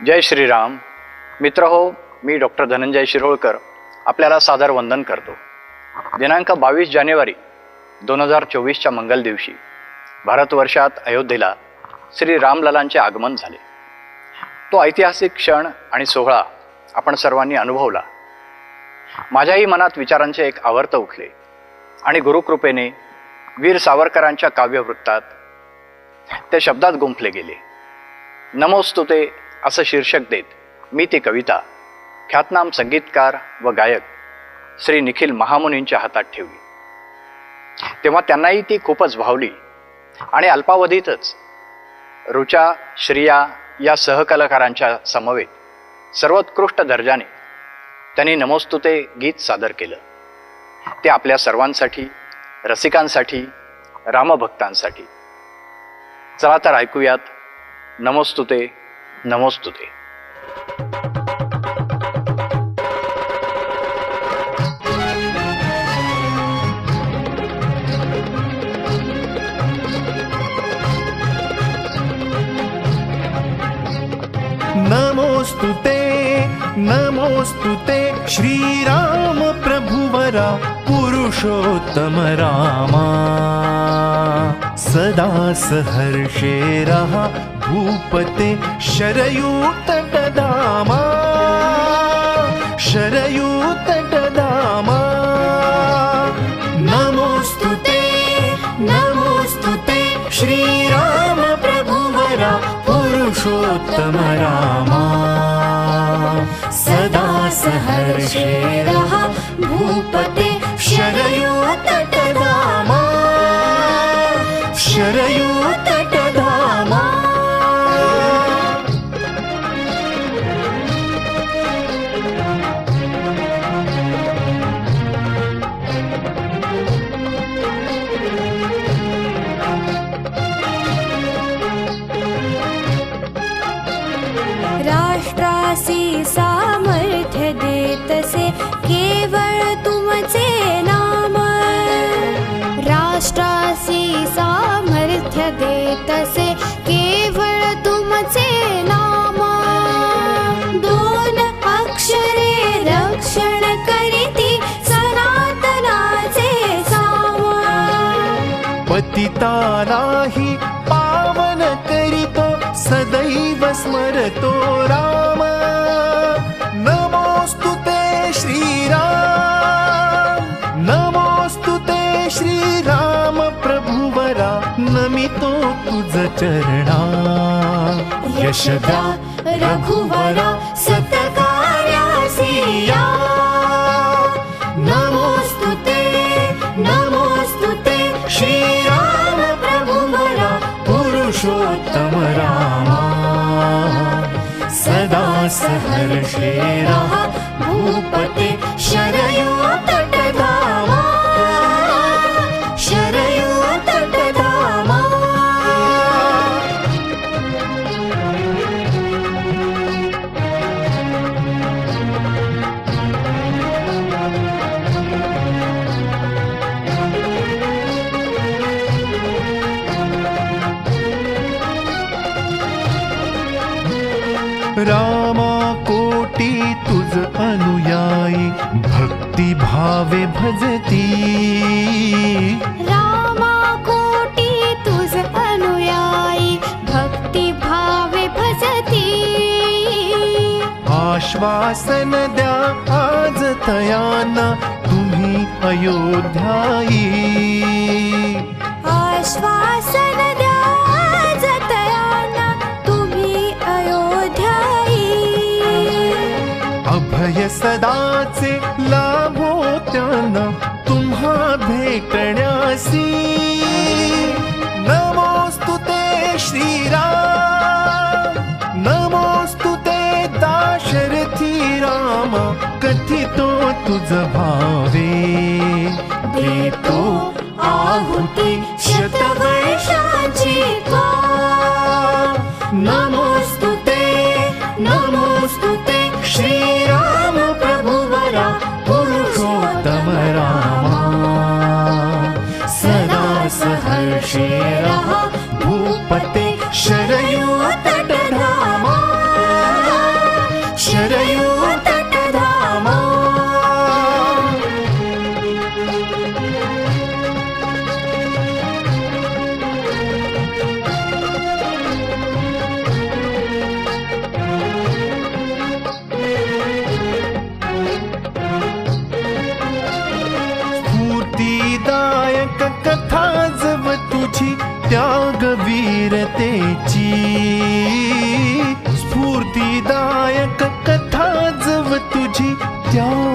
जय श्रीराम. मित्र हो, मी डॉक्टर धनंजय शिरोळकर आपल्याला सादर वंदन करतो. दिनांक 22 जानेवारी 2024च्या मंगल दिवशी भारतवर्षात अयोध्येला श्री रामललांचे आगमन झाले. तो ऐतिहासिक क्षण आणि सोहळा आपण सर्वांनी अनुभवला. माझ्याही मनात विचारांचे एक आवर्त उठले आणि गुरुकृपेने वीर सावरकरांच्या काव्यवृत्तात ते शब्दात गुंफले गेले. नमोस्तुते असं शीर्षक देत मी ती कविता ख्यातनाम संगीतकार व गायक श्री निखिल महामुनींच्या हातात ठेवली. तेव्हा त्यांनाही ती खूपच भावली आणि अल्पावधीतच रुचा, श्रिया या सहकलाकारांच्या समवेत सर्वोत्कृष्ट दर्जाने त्यांनी नमोस्तुते गीत सादर केलं. ते आपल्या सर्वांसाठी, रसिकांसाठी, रामभक्तांसाठी. चला तर ऐकूयात नमोस्तुते नमोस्तुते. नमोस्तुते नमोस्तुते श्रीराम प्रभुवरा पुरुषोत्तम रामा. सदा सहर्षे रहा भूपते शरयूतटधामा. शरयूतटधामा. नमोस्तुते नमोस्तुते श्रीराम प्रभुवरा पुरुषोत्तम रामा. सदा सहर्षे रहा भूपते शरयूतटधामा. शरयूतटधामा. राष्ट्रासी सामर्थ्य देतसे केवळ तुमचे नाम. राष्ट्रासी सामर्थ्य देतसे केवळ तुमचे नाम. दोन अक्षरे रक्षण करीती सनातनाचे साम. पतितानाही पावन करितो सदैव स्मरतो राम. नमोस्तुते श्रीराम. नमोस्तुते श्रीराम प्रभुवरा नमितो तुझ चरणा. यशदा रघुवरा सतकार्यासी या. नमोस्तुते नमोस्तुते श्रीराम प्रभुवरा पुरुषोत्तम रामा. सदा सहर्षे रहा भूपते शरयूतटधामा. शरयूतटधामा. रामा कोटी तुझ अनुयायी भक्ती भावे भजती. रामा कोटी तुझ अनुयायी भक्ती भावे भजती. आश्वासन द्या आज तयाना तुम्ही अयोध्यायी. आश्वासन द्या आज तयाना तुम्ही अयोध्यायी. अभय सदाचे लाभो त्यांना तुम्हा भेटण्यासी. नमोस्तुते श्रीराम. नमोस्तुते दाशरथी राम. कथितो तुझ भावे देतो आहुती शतवर्षाची का. नमोस्तुते नमोस्तुते श्रीराम प्रभुवरा पुरुषोत्तम रामा. सदा सहर्षे रहा भूपते शरयूतटधामा. वीरतेची स्फूर्तिदायक कथा जव तुझी त्यागवीरतेची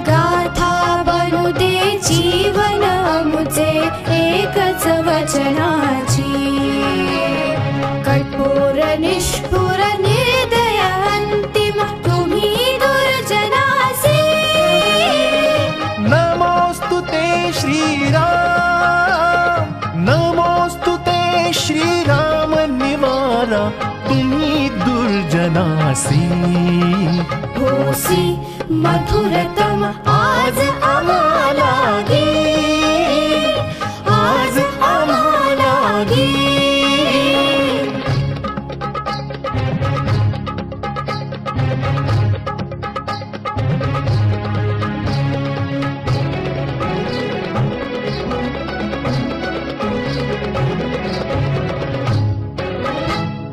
गाथा बनू दे जीवन मुझे एकच वचनाची कठोर निष्ठुर निर्दय अंतिम तुम्ही दुर्जनासी नमोस्तुते श्रीराम नमोस्तुते श्रीराम निवारा तुम्ही दुर्जनासी होसी मधुरतम आज आम्हाला गे आज आम्हाला गे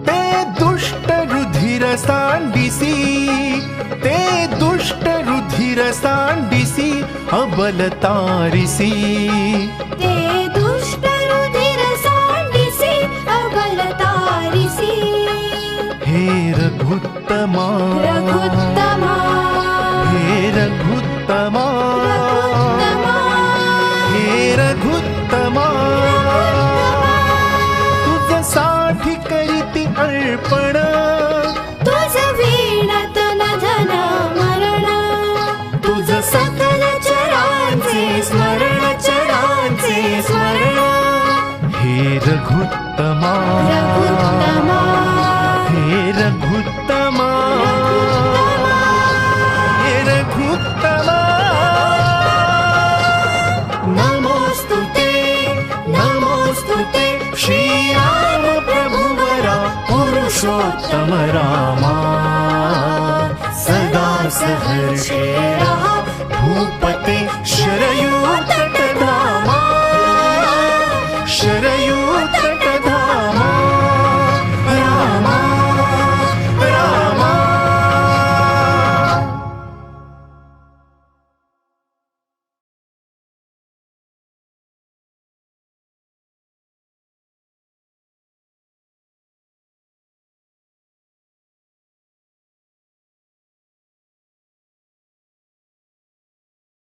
ते दुष्ट रुधिर सांडिसी ते दुष्ट रुधिर सांडिसी अबलतारिसी ते दुष्ट रुधिर सांडिसी अबलतारिसी हे रघुत्तमा रघुत्तमा हे रघुत्तमा रघुत्तमा हे रघुत्तमा तुझ साठी करीती अर्पण तुझ वीणतन धन मरण तुझ सकल चरांचे स्मरण चरांचे स्मरण हे रघुत्तमा रघुत्तमा हे रघुत्तमा हे रघुत्तमा नमोस्तुते नमोस्तुते श्रीराम प्रभुवरा पुरुषोत्तम रामा सदा सहर्षे रहा भूपते शरयूतटे